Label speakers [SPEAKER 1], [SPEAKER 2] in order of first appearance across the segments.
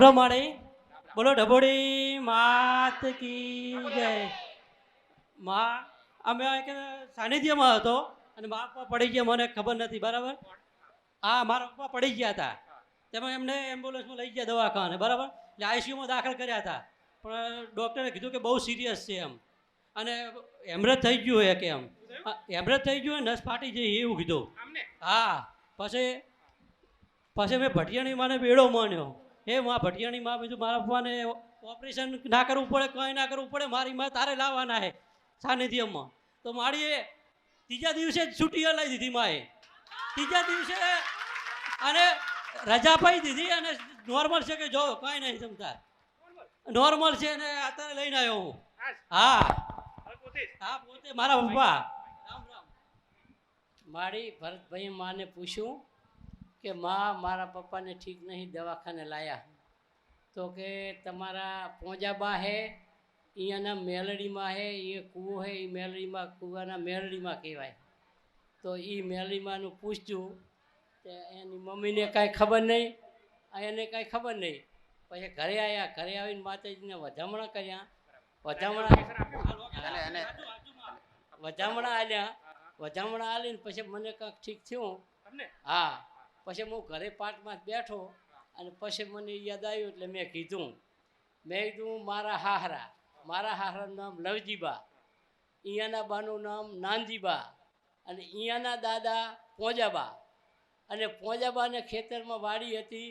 [SPEAKER 1] પ્રમાણે બોલો ઢબોડી માત કી જય. માં અમે એક સાનિધ્યમાં હતો અને મા પપ્પા પડી ગયા, મને ખબર નથી. બરાબર, હા, મારા પપ્પા પડી ગયા હતા. તેમાં એમને એમ્બ્યુલન્સમાં લઈ ગયા દવાખાને. બરાબર, એટલે આઈસીયુમાં દાખલ કર્યા હતા. પણ ડૉક્ટરે કીધું કે બહુ સિરિયસ છે એમ, અને હેમરેજ થઈ ગયું હોય કે એમ, હેમરેજ થઈ ગયું હોય, નસ ફાટી જાય એવું કીધું. હા, પછી મેં ભટિયાણી માને બેડો માન્યો. હે માં ભટિયાણી માં, બીજું મારા પપ્પાને ઓપરેશન ના કરવું પડે, કંઈ ના કરવું પડે, મારી માં તારે લાવવાના હે સાનિધ્યમાં. તો મારીએ ત્રીજા દિવસે જ છૂટી હલાવી દીધી માએ, ત્રીજા દિવસે, અને રજા પાઈ દીધી. અને નોર્મલ છે કે જો કંઈ નહીં જમતા, નોર્મલ છે ને અત્યારે લઈને આવ્યો હું. હા હા, પોતે મારા પપ્પા. રામ રામ.
[SPEAKER 2] મારી ભરતભાઈ માને પૂછ્યું કે માં મારા પપ્પાને ઠીક નહીં, દવાખાને લાયા. તો કે તમારા પોંજાબા હે, અહીંયાના મેલડીમાં હે, એ કૂવો હે, એ મેલડીમાં, કૂવાના મેલડીમાં કહેવાય. તો એ મેલડીમાંનું પૂછ્યું તે એની મમ્મીને કાંઈ ખબર નહીં, એને કાંઈ ખબર નહીં. પછી ઘરે આવ્યા, ઘરે આવીને માતાજીને વધામણા કર્યા, વધામણા આલ્યા, વધામણા આલીને પછી મને કાંઈક ઠીક થયું. હા, પછી હું ઘરે પાટમાં બેઠો અને પછી મને યાદ આવ્યું એટલે મેં કીધું મારા હાહરાનું નામ લવજીબા, અહીંયાના બાનું નામ નાનજીબા, અને અહીંયાના દાદા પોંજાબા. અને પોંજાબાને ખેતરમાં વાડી હતી,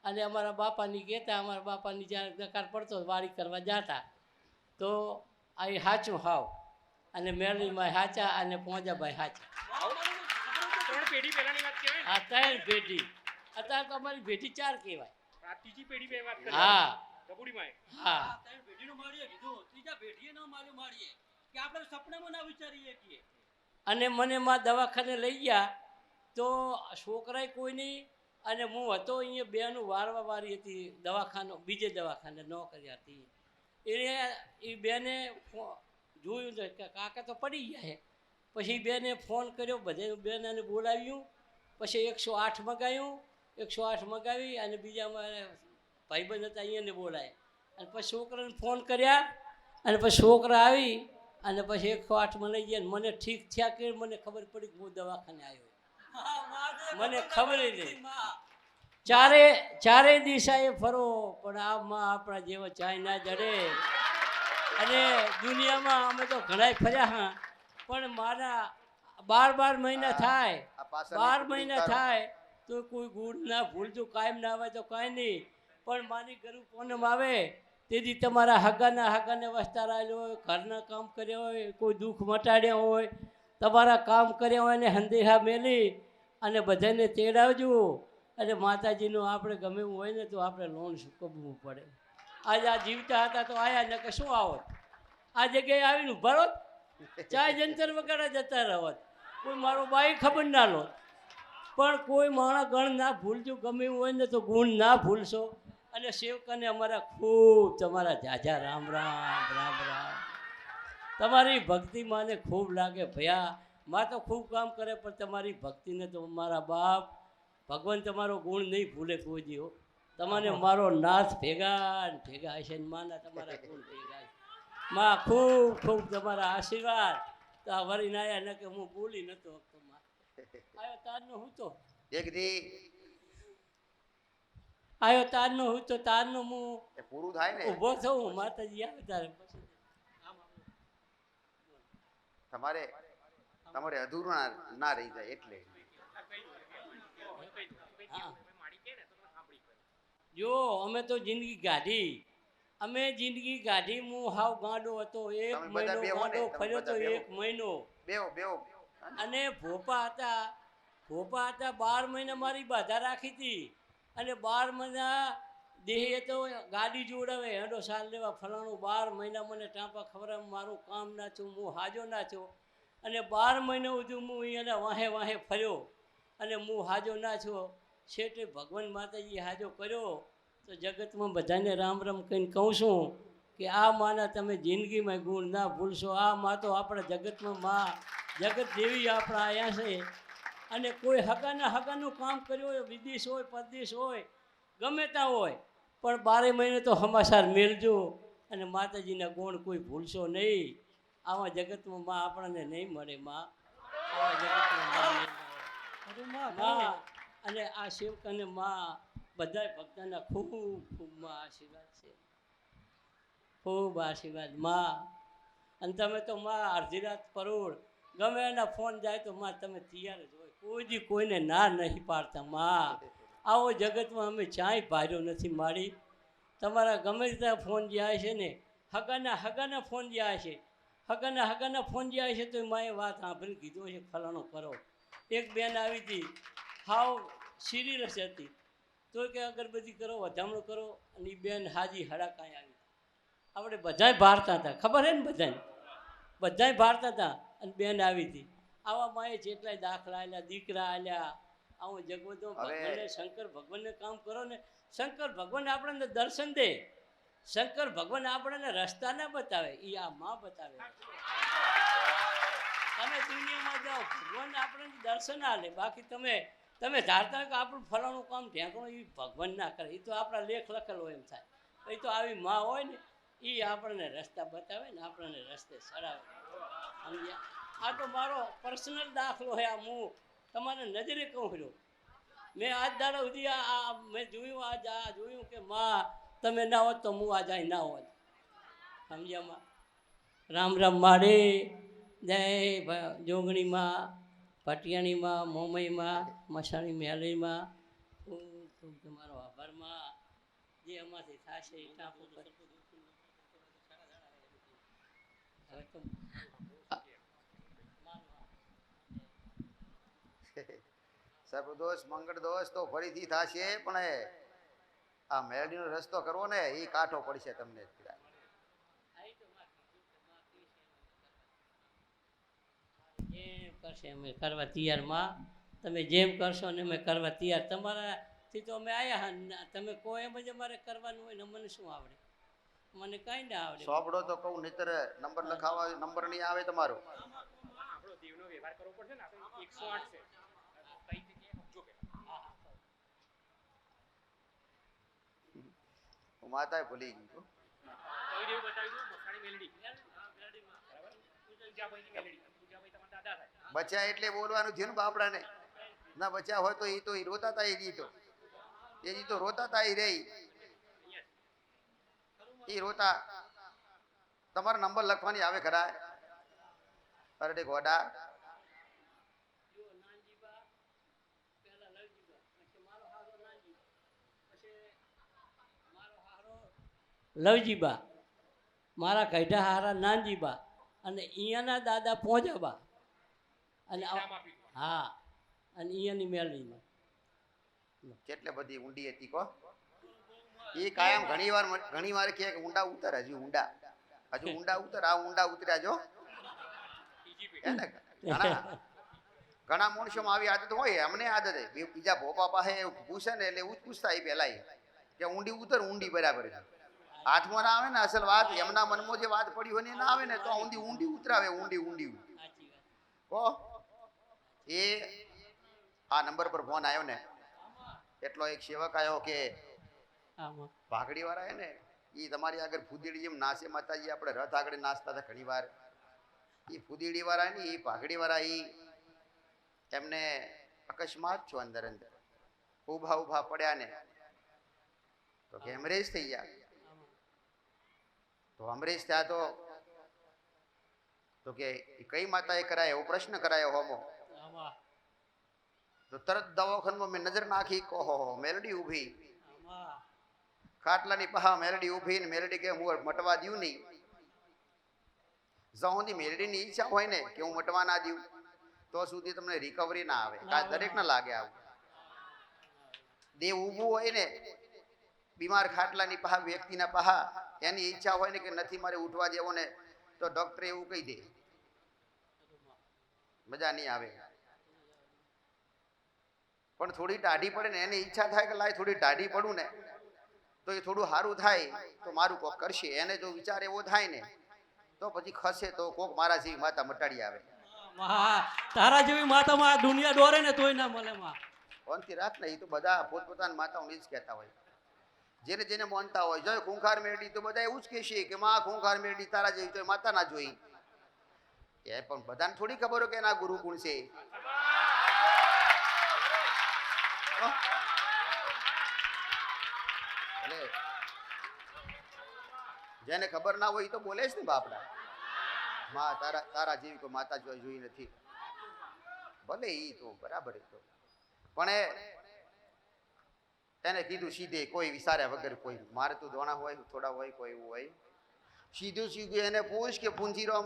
[SPEAKER 2] અને અમારા બાપાની કહેતા, અમારા બાપાની જ્યાં દકાર પડતો વાડી કરવા જતા. તો આ સાચું હાવ, અને મેળવીમાં સાચા, અને પોંજાબાઈ સાચા. આ 3 પેઢી. અત્યારે તો અમારી પેઢી 4 કહેવાય. હા હા, અને મને માં દવાખાને લઈ ગયા તો છોકરાએ કોઈ નહીં, અને હું હતો અહીંયા બેનું વારવા વારી હતી દવાખાનો, બીજે દવાખાને નોકરી હતી. એ બેને જોયું કે કાકા તો પડી ગયા છે. પછી બેને ફોન કર્યો, બધે બેને બોલાવ્યું. પછી 108 મગાવ્યું, 108 મગાવી અને બીજા મારે ભાઈબંધ હતા અહીંયાને બોલાય. અને પછી છોકરાને ફોન કર્યા, અને પછી છોકરા આવી અને પછી 108માં લઈ ગયા. મને ઠીક થયા કે મને ખબર પડી કે હું દવાખાને આવ્યો, મને ખબર નહીં. ચારે દિશાએ ફરો પણ આ માં આપણા જેવો ચાય ના જડે. અને દુનિયામાં અમે તો ઘણા ફર્યા હા, પણ મારા 12 મહિના થાય, 12 મહિના થાય તો કોઈ ગુણ ના ભૂલજો, કાયમ ના આવે તો કાંઈ નહીં. પણ મારી ગરુ પૂનમ આવે તેથી તમારા હગાને વસ્તાર આવેલો હોય, ઘરના કામ કર્યા હોય, કોઈ દુઃખ મટાડ્યા હોય, તમારા કામ કર્યા હોય ને હંદેહા મેલી અને બધાને તેડાવજો. અને માતાજીનું આપણે ગમે એવું હોય ને તો આપણે લોન ચૂકવવું પડે. આજે આ જીવતા હતા તો આયા ને કે શું આવત, આ જગ્યાએ આવીને ઉભા રહો, ચાય જંતર વગર જતા રહો, કોઈ મારો બાઈ ખબર ના લો. પણ કોઈ માણસ ગણ ના ભૂલજો, ગમે એવું હોય ને તો ગુણ ના ભૂલશો. અને સેવકાને અમારા ખૂબ તમારા જાજા રામ રામ રામ રામ. તમારી ભક્તિ માને ખૂબ લાગે ભયા. માં તો ખૂબ કામ કરે, પણ તમારી ભક્તિને તો મારા બાપ ભગવાન તમારો ગુણ નહીં ભૂલે કોઈ દીવો. તમને મારો નાથ ભેગા ભેગા હશે ને માના તમારા ગુણ ભેગા. માં ખૂબ ખૂબ તમારા આશીર્વાદ. તો આ વરીને આવ્યા ને કે હું બોલી નતો શકતો. માં આવ્યો તારનો હું તો આવ્યો તારનો હું તો તારનો હું પૂરું થાય ને ઊભો થઉં. માતાજી આવે તારે પછી
[SPEAKER 3] તમારે અધૂરું ના રહી જાય એટલે.
[SPEAKER 2] જો અમે તો જિંદગી કાઢી, હું હાવ ગાંડો હતો. 1 મહિનો ગાંડો ફર્યો તો 1 મહિનો. અને ભોપા હતા 12 મહિના મારી બાધા રાખી હતી. અને 12 મહિના દેહે તો ગાડી જોડાવે, હેડો સાલ લેવા ફલાણું. 12 મહિના મને ટાંપા ખવડાવ, મારું કામ ના થયું, હું હાજો ના થયો. અને 12 મહિના સુધી હું અહીંયાના વાહે ફર્યો અને હું હાજો ના થયો. છેટે ભગવાન માતાજી હાજો કર્યો. તો જગતમાં બધાને રામ રામ કહીને કહું છું કે આ માના તમે જિંદગીમાં ગુણ ના ભૂલશો. આ માં તો આપણા જગતમાં માં જગત દેવી આપણા અહીંયા છે. અને કોઈ હગાનું કામ કર્યું હોય, વિદેશ હોય, પરદેશ હોય, ગમે ત્યાં હોય, પણ 12 મહિને તો સમાચાર મેળજો અને માતાજીના ગુણ કોઈ ભૂલશો નહીં. આવા જગતમાં માં આપણને નહીં મળે માં. આવા જગતમાં માં નહીં મળે.
[SPEAKER 1] અરે માં
[SPEAKER 2] માં અને આ સેવક અને માં બધાય ભક્તોના ખૂબ ખૂબ માં આશીર્વાદ છે. ખૂબ આશીર્વાદ માં. અને તમે તો માં અડધી રાત પરોળ ગમે એના ફોન જાય તો માં તમે તૈયાર જ હોય. કોઈ દી કોઈને ના નહીં પાડતા માં. આવો જગતમાં અમે ચાંય ભાર્યો નથી મારી. તમારા ગમે ત્યાં ફોન જે આવે છે ને હગાના ફોન જે આવે છે હગાના ફોન જે આવે છે તો માએ વાત સાંભળી કીધું છે ફલાણો કરો. એક બેન આવી હતી હાવ સિરિયસ હતી તો કે અગરબત્તી કરો વધામણું કરો અને એ બેન હાજી હડાકાઈ આવી. આપણે બધાય ભારતા હતા ખબર છે ને બધાય ભારતા હતા અને બેન આવી હતી. આવા માએ જેટલાય દાખલા આલ્યા દીકરા આલ્યા. આવું જગવતો ભગવાનને શંકર ભગવાનને કામ કરો ને શંકર ભગવાન આપણને દર્શન દે. શંકર ભગવાન આપણને રસ્તા ના બતાવે એ આ માં બતાવે. તમે દુનિયામાં જાઓ ભગવાન આપણને દર્શન આલે. બાકી તમે ધારતા હોય કે આપણું ફલાણું કામ ઢેંકણું એ ભગવાન ના કરે. એ તો આપણા લેખ લખેલો એમ થાય. એ તો આવી માં હોય ને એ આપણને રસ્તા બતાવે ને આપણને રસ્તે ચડાવે. સમજ્યા? આ તો મારો પર્સનલ દાખલો છે. આ હું તમારે નજરે કહું છું. મેં આજ દાડા સુધી મેં જોયું આ જોયું કે માં તમે ના હોત તો હું આજ અહીં ના હોત. સમજ્યામાં? રામ રામ મારે જય જોગણીમાં પટિયાણીમાં મોમઈમાં મસાણી મેલીમાં ખૂબ ખૂબ તમારો આભારમાં જે એમાંથી થશે એ ટાંકો હવે તો
[SPEAKER 3] સર્વદોષ મંગળ દોષ તો ફરીથી થશે પણ આ મેળડીનો રસ્તો કરવો ને એ કાઠો પડશે તમને.
[SPEAKER 2] જેમ કરશે અમે કરવા તૈયારમાં. તમે જેમ કરશો ને અમે કરવા તૈયાર. તમારાથી તો અમે આવ્યા તમે કહો એમ જ અમારે કરવાનું હોય ને મને શું આવડે? મને કાંઈ ના આવડે.
[SPEAKER 3] સોંપડો તો કહું નહીતર નંબર લખાવા નંબર નહીં આવે તમારો.
[SPEAKER 4] આપણો દેવનો વ્યવહાર કરવો પડશે ને. આપણે 108 છે કઈ જગ્યાએ મૂકજો પેલા.
[SPEAKER 3] હું માતાએ ભૂલી ગયો.
[SPEAKER 4] કઈ દેવ બતાવી દઉં મસાણી મેલડી બરાબર. પૂજાભાઈની મેલડી પૂજાભાઈ તમારા દાદા થાય.
[SPEAKER 3] બચ્યા એટલે બોલવાનું થયું ને બાપડાને. ના બચ્યા હોય તો એ રોતા હતા. એ તો રોતા હતા. એ રોતા. તમારો નંબર લખવાની આવે ખરા? અરે ગોડા
[SPEAKER 2] લવજીબા મારા કઢા હારા નાનજીબા અને અહીંયાના દાદા પોંજાબા અને હા અને અહીંયાની મેળવીમાં.
[SPEAKER 3] કેટલે બધી ઊંડી હતી કો. એ કાયમ ઘણી વાર કહે કે ઊંડા ઉતર. હજુ ઊંડા ઉતર. આ ઊંડા ઉતર્યા જો. ઘણા માણસોમાં આવી આદત હોય. અમને આદત હોય બીજા ભોપા પાસે પૂછે ને એટલે એવું જ પૂછતા એ પેલા કે ઊંડી ઉતર. ઊંડી બરાબર છે. હાથમાં ના આવે ને અસલ વાત એમના મનમાં જે વાત પડી હોય ને ના આવે ને તો ઊંડી ઉતરાવે. ઊંડી કો એ આ નંબર પર ફોન આવ્યો ને એટલો એક સેવક આવ્યો કે ભાગડી વાળા હે ને એ તમારી આગળ ફૂદીડી જેમ નાસે માતાજી આપણે રથ આગળ નાચતા હતા ઘણી વાર. એ ફૂદીડી વાળા ને એ ભાગડી વાળા એમને અકસ્માત છો અંદર ઊભા પડ્યા ને તો કે હેમરેજ થઈ ગયા. તો હેમરેજ થયા તો કે કઈ માતાએ કરાયો એવો પ્રશ્ન કરાયો હોમો. તો તરત દવાખાનામાં મેં નજર નાખી કહો મેલડી ઊભી. ખાટલાની પહા મેલડી ઊભી ને મેલડી કે હું મટવા દઉં નહીં. જ્યાં સુધી મેલડીની ઈચ્છા હોય ને કે હું મટવા ના દઉં તો સુધી તમને રિકવરી ના આવે. દરેક ના લાગે આવું. દેવ ઊભું હોય ને બીમાર ખાટલાની પહા વ્યક્તિના પહા એની ઈચ્છા હોય ને કે નથી મારે ઉઠવા જેવો ને તો ડોક્ટર એવું કહી દે. મજા નહીં આવે. પણ થોડી ટાઢી પડે ને એની ઈચ્છા થાય કે લાય થોડી ટાઢી પડું ને તો એ થોડું સારું થાય તો મારું કોક કરશે. એને જો વિચાર એવો થાય ને તો પછી ખસે તો કોક મારા જેવી માતા મટાડી આવે.
[SPEAKER 1] તારા જેવી માતામાં આ દુનિયા દોરે ને તોય ના મળે માં.
[SPEAKER 3] શાંતિ રાખ ને. એ તો બધા પોતપોતાની માતાઓને જ કહેતા હોય. જેને જેને માનતા હોય જો ખૂંખાર મેરડી તો બધા એવું જ કહેશે કે માં ખૂંખાર મેરડી તારા જેવી તો માતા ના જોઈ. એ પણ બધાને થોડી ખબર હોય કે એના ગુરુ કોણ છે. એટલે જેને ખબર ના હોય એ તો બોલે જ ને બાપડા, માં તારા જેવી કોઈ માતા જોઈ નથી. ભલે ઈ તો બરાબર તો પણ એને કીધું સીધે કોઈ વિચાર્યા વગર, કોઈ મારે તો દોણા હોય થોડા હોય કોઈ એવું હોય, સીધું એને પૂછ કે પૂંજીરામ.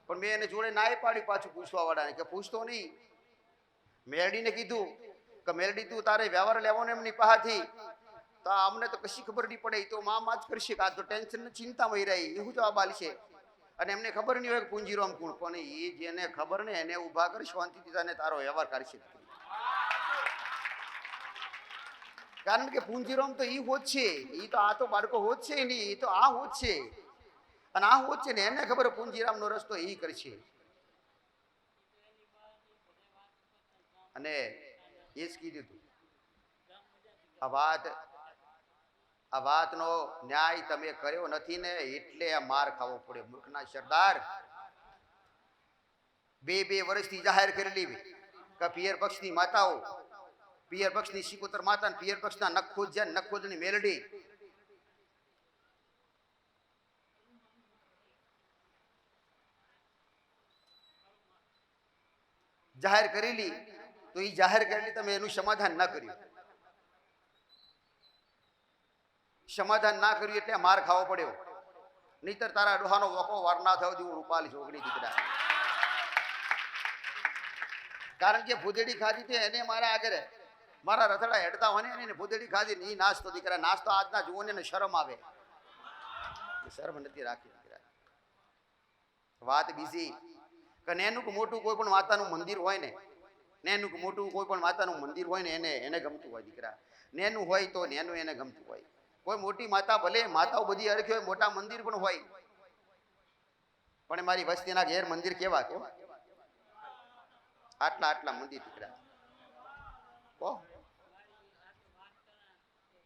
[SPEAKER 3] પણ મેં એને જોડે ના પાડી પાછું પૂછવા વાળાને કે પૂછતો નહીં. મેરડીને કીધું કે મેરડી તું તારે વ્યવહાર લેવાનો એમની પાસેથી તો અમને તો કશી ખબર નહીં પડે, તો માં જ કરશે કે આ તો ટેન્શન ને ચિંતામાં રહી એવું જવાબ આલશે. અને એમને ખબર નહીં હોય કે પૂંજીરામ કોણ, પણ એ જેને ખબર ને એને ઊભા કરી શાંતિથી તને તારો વ્યવહાર કરશે. કારણ કે પૂંજીરામ તો ઈ હોત છે, ઈ તો આ તો બાળકો હોત છે નહીં, એ તો આ હોત છે. અને આ હોત છે ને એને ખબર પૂંજીરામ નો રસ્તો ઈ કરશે. અને એ જ કીધું તું આ વાતનો ન્યાય તમે કર્યો નથી ને એટલે આ માર ખાવો પડે. મૂર્ખના સરદાર 2 વર્ષથી જાહેર કરેલી કે પિયર પક્ષની માતાઓ, પિયર પક્ષની સિકોતર માતા, પિયર પક્ષના નખોજની મેલડી જાહેર કરેલી, તો એ જાહેર કરેલી તમે એનું સમાધાન ના કર્યું. સમાધાન ના કર્યું એટલે માર ખાવો પડ્યો. નહીતર તારા ડોહાનો વકો વાર ના થયો જેવું રૂપાલી જોગણી દીકરા. કારણ કે ભૂદેડી ખાધી તે એને મારા આગળ મારા રથડા હેડતા હોય ને એને ભૂદેડી ખાધી ને એ નાસ્તો દીકરા, નાસ્તો આજના જુઓને ને શરમ આવે, શરમ નથી રાખી દીકરા. વાત બીજી કે નેનું મોટું કોઈ પણ માતાનું મંદિર હોય ને, નેનું મોટું કોઈ પણ માતાનું મંદિર હોય ને એને ગમતું હોય દીકરા. નેનું હોય તો નેનું એને ગમતું હોય. કોઈ મોટી માતા, ભલે માતાઓ બધી અરખી હોય, મોટા મંદિર પણ હોય, પણ મારી વસ્તીના ઘેર મંદિર કેવા તો આટલા મંદિર દીકરા.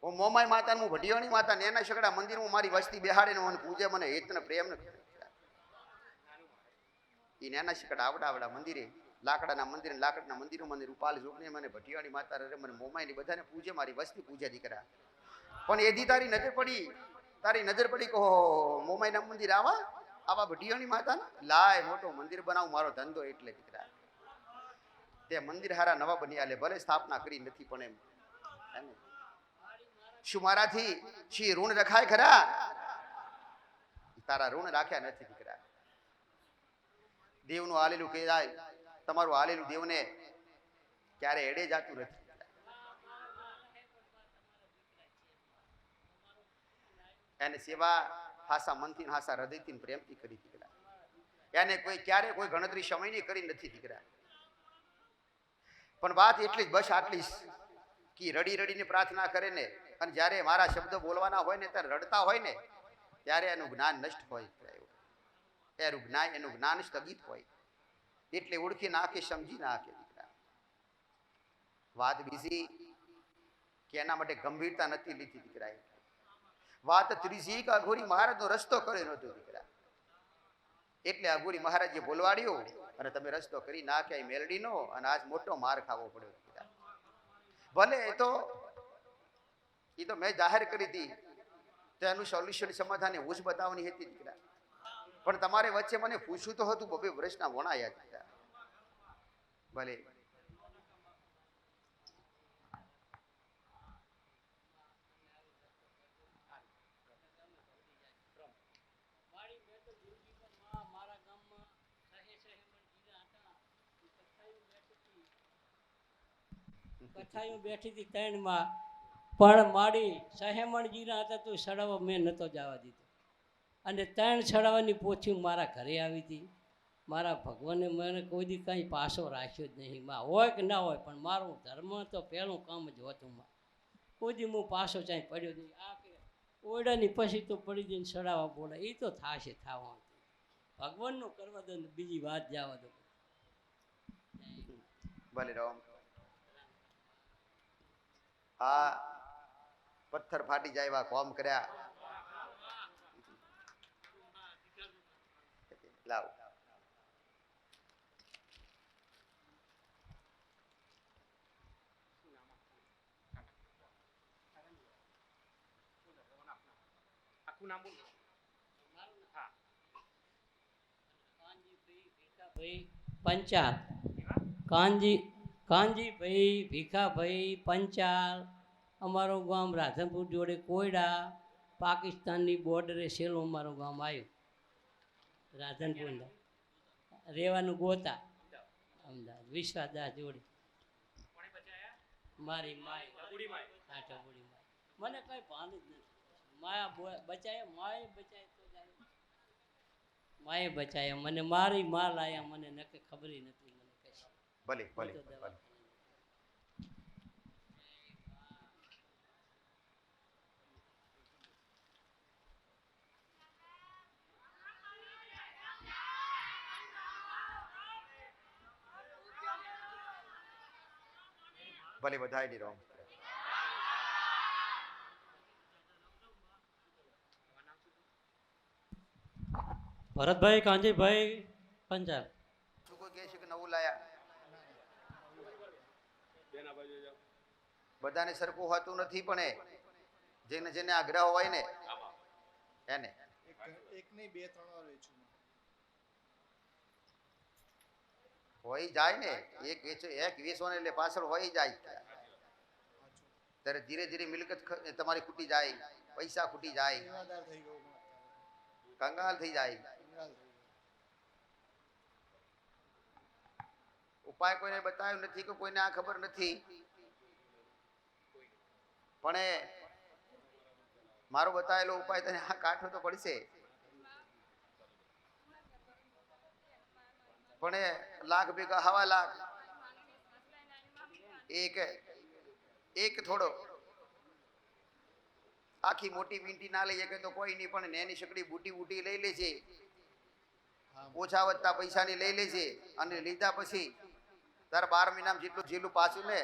[SPEAKER 3] હું મોમાઈ માતા, હું ભટિયાણી માતા ને એના સગડા મંદિર હું મારી વસ્તી બેહાડીને મને પૂજે, મને હેત ને પ્રેમ ને એ નાના સગડા આવડા મંદિરે, લાકડાના મંદિર, લાકડાના મંદિરો મને રૂપાલ જોગણી, મને ભટિયાણી માતા રે, મને મોમાઈ ની બધાને પૂજે, મારી વસ્તી પૂજે દીકરા. પણ એથી તારી નજર પડી કહો મોમાઈ ના મંદિર આવા ભટિયાણી માતા લાય મોટો મંદિર બનાવું મારો ધંધો એટલે દીકરા. તે મંદિર હારા નવા બની આલે, ભલે સ્થાપના કરી નથી પણ એમ શું મારાથી શી ઋણ રખાય ખરા? તારા ઋણ રાખ્યા નથી દીકરા. દેવનું હાલેલું કહેવાય, તમારું હાલેલું દેવને ક્યારે એડે જાતું નથી. એને સેવા હાસા મનથી હાસા હૃદયથી પ્રેમથી કરી દીકરા. એને ક્યારે કોઈ ગણતરી સમયની કરી નથી દીકરા. પણ વાત એટલી જ, બસ આટલી કે રડીને પ્રાર્થના કરે ને, અને જ્યારે મારા શબ્દો બોલવાના હોય ને ત્યારે રડતા હોય ને ત્યારે એનું જ્ઞાન નષ્ટ હોય, એનું જ્ઞાન સ્થગિત હોય. એટલે ઓળખી નાખે, સમજી નાખે દીકરા. વાત બીજી કે એના માટે ગંભીરતા નથી લીધી દીકરા. વાત ત્રીજી કે અઘોરી મહારાજનો રસ્તો કર્યો નતો દીકરા. એટલે અઘોરી મહારાજે બોલવાડ્યો અને તમે રસ્તો કરી નાખ્યા મેલડીનો, અને આજ મોટો માર ખાવો પડ્યો દીકરા. ભલે એ તો મેં જાહેર કરી હતી તો એનું સોલ્યુશન સમાધાન હું જ બતાવવાની હતી દીકરા. પણ તમારે વચ્ચે મને પૂછ્યું તો હતું, 2 વર્ષના વણાયા દીકરા. ભલે
[SPEAKER 2] કથાયું બેઠી હતી 3માં, પણ મારી સહેમણજીના હતા તો સડાવવા મેં નહોતો જવા દીધો. અને 3 સડાવવાની પોથી મારા ઘરે આવી હતી. મારા ભગવાને મને કોઈ દી કાંઈ પાછો રાખ્યો જ નહીં. માં હોય કે ના હોય, પણ મારું ધર્મ તો પહેલું કામ જ હતું. માં કોઈ દી હું પાછો ચાઈ પડ્યો નહીં. આ કે ઓરડાની પછી તો પડી જઈને સડાવવા બોલે, એ તો થાશે થવાનું. ભગવાનનું કરવા દો, બીજી વાત જવા દો.
[SPEAKER 3] ભલે રામ. આ પથ્થર ફાટી જાય એવા કોમ કર્યા. લાવ
[SPEAKER 4] આખું નામ બોલો. હા.
[SPEAKER 2] ભાઈ પંચાલ,
[SPEAKER 4] એવા?
[SPEAKER 2] કાનજીભાઈ ભીખાભાઈ પંચાલ. અમારું ગામ રાધનપુર જોડે કોયડા, પાકિસ્તાનની બોર્ડરે છેલ્લું અમારું ગામ આવ્યું. રાધનપુર રહેવાનું ગોતા, અમદાવાદ. વિશ્વાસદાસ જોડે
[SPEAKER 4] કોણે બચાયા?
[SPEAKER 2] મારી માય.
[SPEAKER 4] ડબુડી માય.
[SPEAKER 2] હા, ટબુડી માય. મને કઈ ભાન જ નથી. માયા બચાય, માએ બચાય તો જાય. માએ બચાયા મને, મારી માં લાયા મને, નકે ખબર નથી મને કશી.
[SPEAKER 3] ભલે ભલે
[SPEAKER 2] તો દવા.
[SPEAKER 3] ભલે. ભલે બધાય ની રોમ.
[SPEAKER 1] ભરતભાઈ કાંજીભાઈ પંચાલ.
[SPEAKER 3] શું કોઈ કહે છે કે નવું લાયા? બધાને સરખું હોતું નથી, પણ જેને જેને આગ્રહ હોય ને એને
[SPEAKER 5] એક નહીં, બે ત્રણ વાર વેચું.
[SPEAKER 3] હોય જાય ને. એક વેચો ને એટલે પાછળ હોય જાય. ત્યારે ધીરે ધીરે મિલકત તમારી ખૂટી જાય, પૈસા ખૂટી જાય,
[SPEAKER 5] સેવાદાર થઈ ગયો હું અત્યારે.
[SPEAKER 3] કંગાલ થઈ જાય.
[SPEAKER 5] કંગાલ થઈ ગયો.
[SPEAKER 3] ઉપાય કોઈને બતાવ્યો નથી કે કોઈને આ ખબર નથી, પણ મારો બતાવેલો ઉપાય તને આ કાઠો તો પડશે. પણ લાખ ભેગા હવા લાખ, એક થોડો આખી મોટી વીંટી ના લઈ શકે તો કોઈ નહીં, પણ નેની શકડી બુટી બુટી લઈ લે છે, ઓછા વધતા પૈસાની લઈ લે છે, અને લીધા પછી તારા 12 મહિનામાં જેટલું જેટલું પાછું ને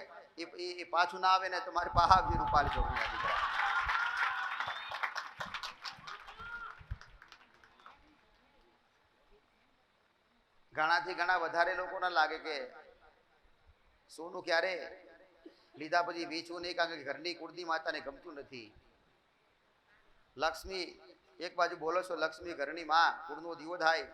[SPEAKER 3] એ પાછું ના આવે ને તો મારે પાહા બી રૂપાલી છોકરી દીકરા. ઘણાથી ઘણા વધારે લોકોને લાગે કે સોનું ક્યારે લીધા પછી વેચવું નહીં, કારણ કે ઘરની કુળની માતાને ગમતું નથી. લક્ષ્મી એક બાજુ બોલો છો, લક્ષ્મી ઘરની માં, કુળનો દીવો થાય.